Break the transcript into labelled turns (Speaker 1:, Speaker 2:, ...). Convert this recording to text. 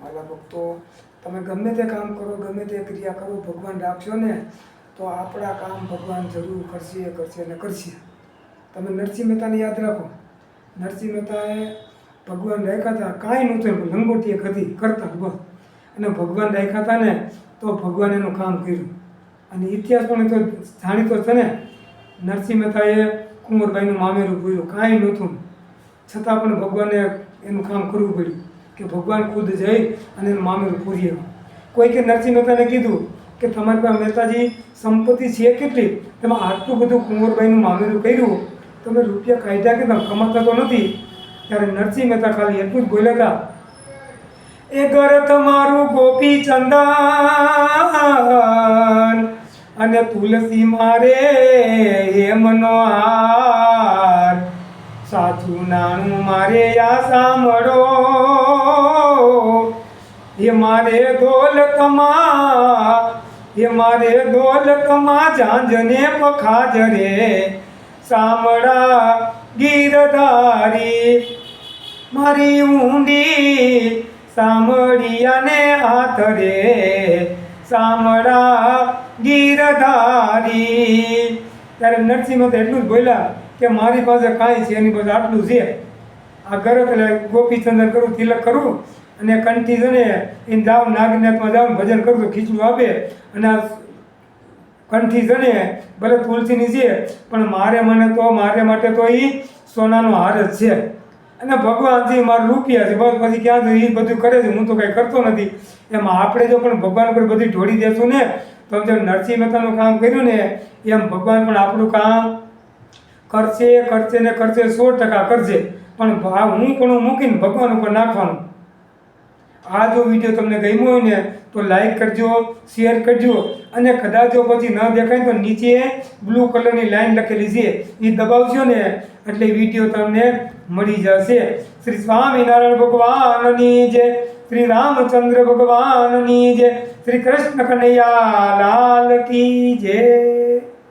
Speaker 1: વાલા ભક્તો, તમે ગમે તે કામ કરો, ગમે તે ક્રિયા કરો, ભગવાન રાખશો ને તો આપણા કામ ભગવાન જરૂર કરશે કરશે ને કરશે. તમે નરસિંહ મહેતાને યાદ રાખો. નરસિંહ મહેતાએ ભગવાન રાખ્યા હતા, કાંઈ નહોતું, લંગોટી એક હતી કરતા બસ, અને ભગવાન રાખ્યા હતા ને તો ભગવાન એનું કામ કર્યું. અને ઇતિહાસ પણ એ તો જાણીતો છે ને, નરસિંહ મહેતાએ કુંવરબાઈનું મામેરું પૂર્યું, કાંઈ નહોતું, છતાં પણ ભગવાને એનું કામ કરવું પડ્યું કે ભગવાન ખુદ જઈ અને એનું મામેરું પૂરી. કોઈ કે નરસિંહ મહેતાને કીધું કે તમારી પાસે મહેતાજી સંપત્તિ છે કેટલી, તેમાં આટલું બધું કુંવરબાઈનું મામેરું કર્યું, તમે રૂપિયા કાઢ્યા કે તમે કમાતા તો નથી. ત્યારે નરસિંહ મહેતા ખાલી એટલું જ બોલ્યા હતા, એ ઘર તમારું ગોપી ચંદન અને તુલસી મારે એમનો હાર, સાચું નાણું મારે આ સાંભળો, એ મારે દોલતમાં ઝાંઝને પખાજરે, સાંભળા ગીરધારી મારી ઊંડી સાંભળિયાને હાથ રે, સાંભળા ગીરધારી. ત્યારે નરસિંહ મહેતા એટલું જ બોલ્યા કે મારી પાસે કાંઈ છે, એની પાસે આટલું છે. આ ઘર એટલે ગોપીચંદન કરું, તિલક કરું અને કંઠી છે ને એ જાઓ નાગનાથમાં જાઓ ભજન કરું તો ખીચડું આપે, અને આ કંઠી છે ને ભલે તુલસીની છે પણ મારે માટે તો એ સોનાનો હાર જ છે. અને ભગવાનજી મારા રૂપિયા છે બસ, પછી ક્યાં એ બધું કરે છે, હું તો કંઈ કરતો નથી. એમ આપણે જો પણ ભગવાન પર બધી ઢોળી દેશું ને તો જેમ નરસિંહ મહેતાનું કામ કર્યું ને એમ ભગવાન પણ આપણું કામ કરશે ને કરશે, 100% કરશે. પણ હું પણ મૂકીને ભગવાન ઉપર નાખવાનું. આ જો વિડીયો તમને ગમ્યો હોય ને તો લાઈક કરજો, શેર કરજો, અને કદાચ જો પછી ન દેખાય તો નીચે બ્લુ કલરની લાઈન લખેલી છે એ દબાવશો ને એટલે વિડીયો તમને મળી જશે. શ્રી સ્વામિનારાયણ ભગવાનની જય, શ્રી રામચંદ્ર ભગવાનની જય, શ્રી કૃષ્ણ કનૈયા લાલ કી જય.